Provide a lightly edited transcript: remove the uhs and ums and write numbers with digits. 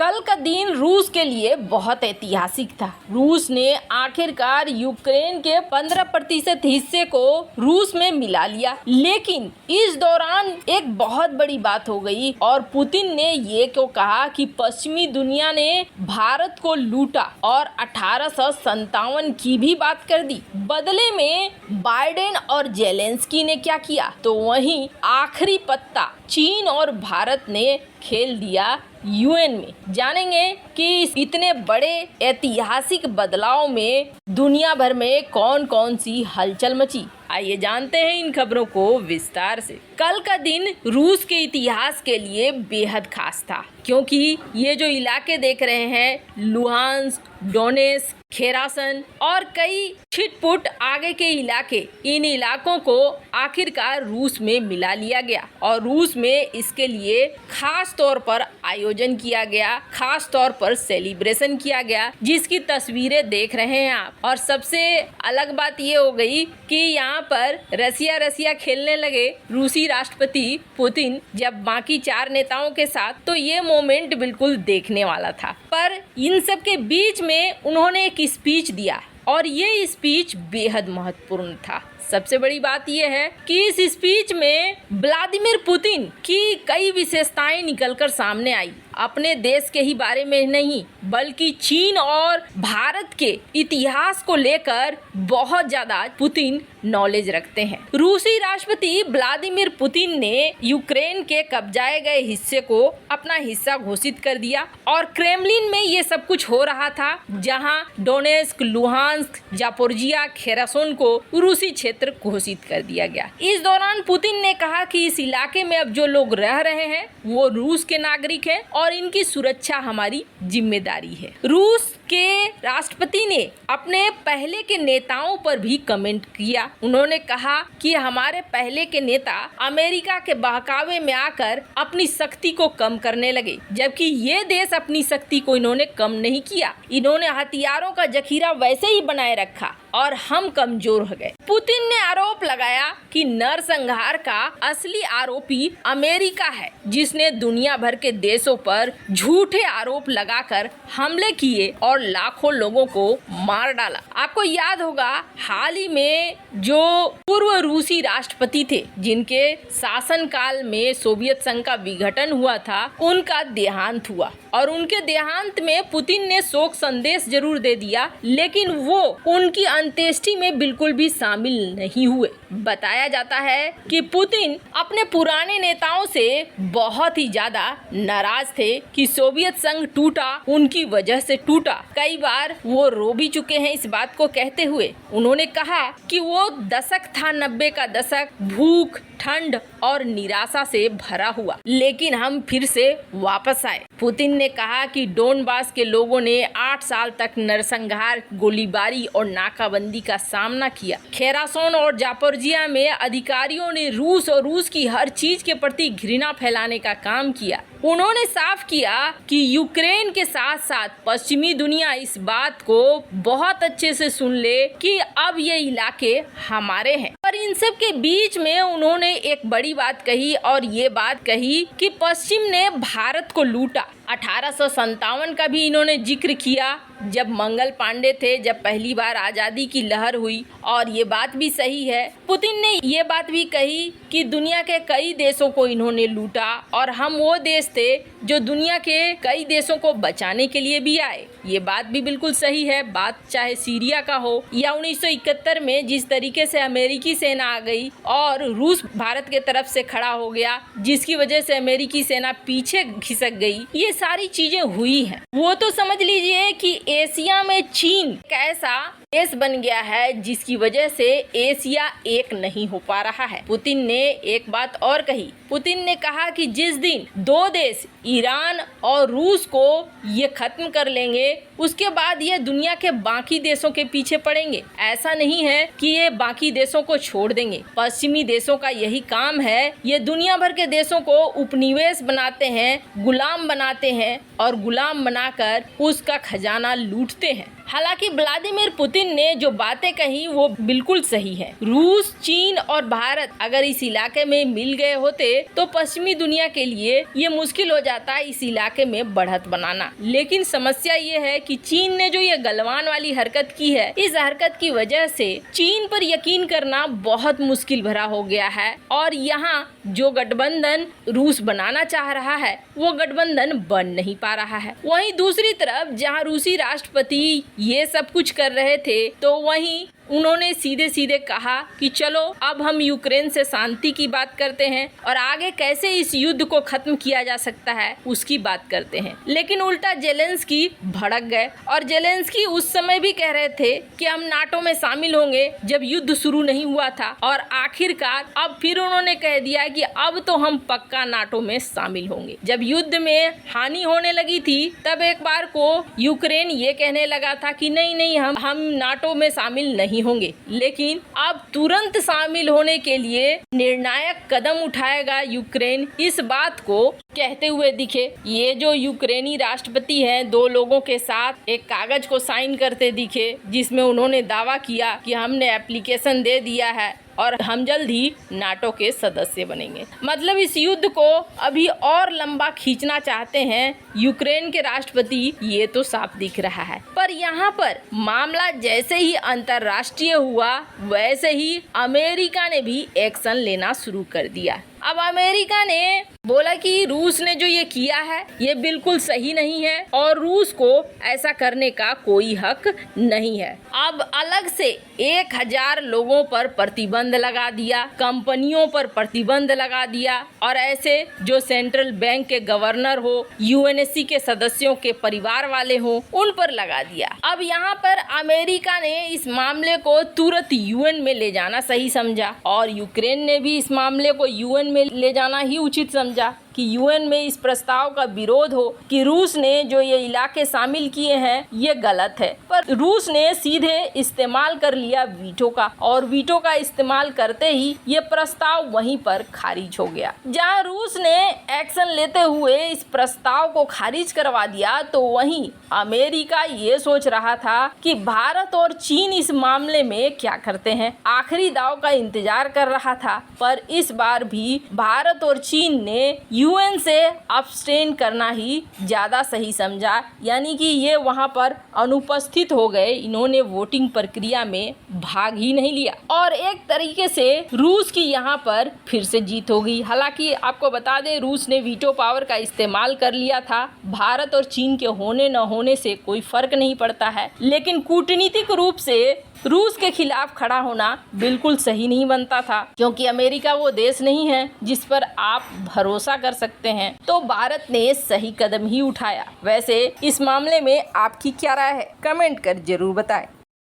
कल का दिन रूस के लिए बहुत ऐतिहासिक था। रूस ने आखिरकार यूक्रेन के 15% हिस्से को रूस में मिला लिया, लेकिन इस दौरान एक बहुत बड़ी बात हो गई और पुतिन ने ये क्यों कहा कि पश्चिमी दुनिया ने भारत को लूटा और 1857 की भी बात कर दी। बदले में बाइडेन और जेलेंस्की ने क्या किया, तो वहीं आखिरी पत्ता चीन और भारत ने खेल दिया यूएन में। जानेंगे कि इतने बड़े ऐतिहासिक बदलाव में दुनिया भर में कौन कौन सी हलचल मची। आइए जानते हैं इन खबरों को विस्तार से। कल का दिन रूस के इतिहास के लिए बेहद खास था, क्योंकि ये जो इलाके देख रहे हैं, लुहांस्क, डोनेस्क, खेरासन और कई छिटपुट आगे के इलाके, इन इलाकों को आखिरकार रूस में मिला लिया गया और रूस में इसके लिए खास तौर पर आयोजन किया गया, खास तौर पर सेलिब्रेशन किया गया, जिसकी तस्वीरें देख रहे हैं आप। और सबसे अलग बात ये हो गई कि यहाँ पर रसिया खेलने लगे रूसी राष्ट्रपति पुतिन जब बाकी 4 नेताओं के साथ, तो ये मोमेंट बिल्कुल देखने वाला था। पर इन सब के बीच में उन्होंने एक स्पीच दिया और ये स्पीच बेहद महत्वपूर्ण था। सबसे बड़ी बात यह है कि इस स्पीच में व्लादिमीर पुतिन की कई विशेषताएं निकलकर सामने आई। अपने देश के ही बारे में नहीं, बल्कि चीन और भारत के इतिहास को लेकर बहुत ज्यादा पुतिन नॉलेज रखते हैं। रूसी राष्ट्रपति व्लादिमीर पुतिन ने यूक्रेन के कब्जाए गए हिस्से को अपना हिस्सा घोषित कर दिया और क्रेमलिन में ये सब कुछ हो रहा था, जहां डोनेस्क, लुहांस्क, जापोरिजिया, खेरासन को रूसी क्षेत्र घोषित कर दिया गया। इस दौरान पुतिन ने कहा कि इस इलाके में अब जो लोग रह रहे हैं वो रूस के नागरिक हैं और इनकी सुरक्षा हमारी जिम्मेदारी है। रूस के राष्ट्रपति ने अपने पहले के नेताओं पर भी कमेंट किया। उन्होंने कहा कि हमारे पहले के नेता अमेरिका के बहकावे में आकर अपनी शक्ति को कम करने लगे, जबकि ये देश अपनी शक्ति को इन्होंने कम नहीं किया। इन्होंने हथियारों का जखीरा वैसे ही बनाए रखा और हम कमजोर हो गए। पुतिन ने आरोप लगाया कि नरसंहार का असली आरोपी अमेरिका है, जिसने दुनिया भर के देशों पर झूठे आरोप लगाकर हमले किए और लाखों लोगों को मार डाला। आपको याद होगा, हाल ही में जो पूर्व रूसी राष्ट्रपति थे, जिनके शासनकाल में सोवियत संघ का विघटन हुआ था, उनका देहांत हुआ और उनके देहांत में पुतिन ने शोक संदेश जरूर दे दिया, लेकिन वो उनकी अंत्येष्टि में बिल्कुल भी शामिल नहीं हुए। बताया जाता है कि पुतिन अपने पुराने नेताओं से बहुत ही ज्यादा नाराज थे कि सोवियत संघ टूटा, उनकी वजह से टूटा। कई बार वो रो भी चुके हैं इस बात को कहते हुए। उन्होंने कहा कि वो दशक था 90 का दशक, भूख, ठंड और निराशा से भरा हुआ, लेकिन हम फिर से वापस आए। पुतिन ने कहा कि डोनबास के लोगों ने 8 साल तक नरसंहार, गोलीबारी और नाकाबंदी का सामना किया। खेरासन और जापोरिजिया में अधिकारियों ने रूस और रूस की हर चीज के प्रति घृणा फैलाने का काम किया। उन्होंने साफ किया कि यूक्रेन के साथ साथ पश्चिमी दुनिया इस बात को बहुत अच्छे से सुन ले कि अब ये इलाके हमारे हैं। पर इन सब के बीच में उन्होंने एक बड़ी बात कही और ये बात कही कि पश्चिम ने भारत को लूटा। 1857 का भी इन्होंने जिक्र किया, जब मंगल पांडे थे, जब पहली बार आज़ादी की लहर हुई। और ये बात भी सही है। पुतिन ने ये बात भी कही कि दुनिया के कई देशों को इन्होंने लूटा और हम वो देश थे जो दुनिया के कई देशों को बचाने के लिए भी आए। ये बात भी बिल्कुल सही है। बात चाहे सीरिया का हो या 1971 में जिस तरीके से अमेरिकी सेना आ गई और रूस भारत के तरफ से खड़ा हो गया, जिसकी वजह से अमेरिकी सेना पीछे खिसक गई, ये सारी चीजें हुई हैं। वो तो समझ लीजिए कि एशिया में चीन एक ऐसा देश बन गया है जिसकी वजह से एशिया एक नहीं हो पा रहा है। पुतिन ने एक बात और कही। पुतिन ने कहा कि जिस दिन 2 देश ईरान और रूस को ये खत्म कर लेंगे, उसके बाद ये दुनिया के बाकी देशों के पीछे पड़ेंगे। ऐसा नहीं है कि ये बाकी देशों को छोड़ देंगे। पश्चिमी देशों का यही काम है, ये दुनिया भर के देशों को उपनिवेश बनाते हैं, गुलाम बनाते हैं और गुलाम बनाकर उसका खजाना लूटते हैं। हालांकि व्लादिमीर पुतिन ने जो बातें कही वो बिल्कुल सही है। रूस, चीन और भारत अगर इस इलाके में मिल गए होते तो पश्चिमी दुनिया के लिए ये मुश्किल हो जाता है इस इलाके में बढ़त बनाना। लेकिन समस्या ये है कि चीन ने जो ये गलवान वाली हरकत की है, इस हरकत की वजह से चीन पर यकीन करना बहुत मुश्किल भरा हो गया है और यहाँ जो गठबंधन रूस बनाना चाह रहा है वो गठबंधन बन नहीं पा रहा है। वहीं दूसरी तरफ जहाँ रूसी राष्ट्रपति ये सब कुछ कर रहे थे तो वहीं उन्होंने सीधे सीधे कहा कि चलो अब हम यूक्रेन से शांति की बात करते हैं और आगे कैसे इस युद्ध को खत्म किया जा सकता है उसकी बात करते हैं। लेकिन उल्टा जेलेंस्की भड़क गए और जेलेंस्की उस समय भी कह रहे थे कि हम नाटो में शामिल होंगे जब युद्ध शुरू नहीं हुआ था और आखिरकार अब फिर उन्होंने कह दिया कि अब तो हम पक्का नाटो में शामिल होंगे। जब युद्ध में हानि होने लगी थी तब एक बार को यूक्रेन ये कहने लगा था कि नहीं हम नाटो में शामिल नहीं होंगे, लेकिन अब तुरंत शामिल होने के लिए निर्णायक कदम उठाएगा यूक्रेन, इस बात को कहते हुए दिखे। ये जो यूक्रेनी राष्ट्रपति हैं, 2 लोगों के साथ एक कागज को साइन करते दिखे जिसमें उन्होंने दावा किया कि हमने एप्लीकेशन दे दिया है और हम जल्द ही नाटो के सदस्य बनेंगे। मतलब इस युद्ध को अभी और लंबा खींचना चाहते हैं यूक्रेन के राष्ट्रपति, ये तो साफ दिख रहा है। पर यहाँ पर मामला जैसे ही अंतर्राष्ट्रीय हुआ वैसे ही अमेरिका ने भी एक्शन लेना शुरू कर दिया। अब अमेरिका ने बोला कि रूस ने जो ये किया है ये बिल्कुल सही नहीं है और रूस को ऐसा करने का कोई हक नहीं है। अब अलग से 1000 लोगों पर प्रतिबंध लगा दिया, कंपनियों पर प्रतिबंध लगा दिया और ऐसे जो सेंट्रल बैंक के गवर्नर हो, यूएनएससी के सदस्यों के परिवार वाले हो, उन पर लगा दिया। अब यहाँ पर अमेरिका ने इस मामले को तुरंत यूएन में ले जाना सही समझा और यूक्रेन ने भी इस मामले को यूएन में ले जाना ही उचित समझा कि यूएन में इस प्रस्ताव का विरोध हो कि रूस ने जो ये इलाके शामिल किए हैं ये गलत है। पर रूस ने सीधे इस्तेमाल कर लिया वीटो का और वीटो का इस्तेमाल करते ही ये प्रस्ताव वहीं पर खारिज हो गया। जहां रूस ने एक्शन लेते हुए इस प्रस्ताव को खारिज करवा दिया तो वहीं अमेरिका ये सोच रहा था कि भारत और चीन इस मामले में क्या करते हैं, आखिरी दाव का इंतजार कर रहा था। पर इस बार भी भारत और चीन ने यूएन से अब्सटेन करना ही ज़्यादा सही समझा, यानी कि ये वहाँ पर अनुपस्थित हो गए, इन्होंने वोटिंग प्रक्रिया में भाग ही नहीं लिया और एक तरीके से रूस की यहाँ पर फिर से जीत हो गई। हालांकि आपको बता दें रूस ने वीटो पावर का इस्तेमाल कर लिया था, भारत और चीन के होने न होने से कोई फर्क नहीं पड़ता है, लेकिन कूटनीतिक रूप से रूस के खिलाफ खड़ा होना बिल्कुल सही नहीं बनता था क्योंकि अमेरिका वो देश नहीं है जिस पर आप भरोसा कर सकते हैं। तो भारत ने सही कदम ही उठाया। वैसे इस मामले में आपकी क्या राय है, कमेंट कर जरूर बताएं।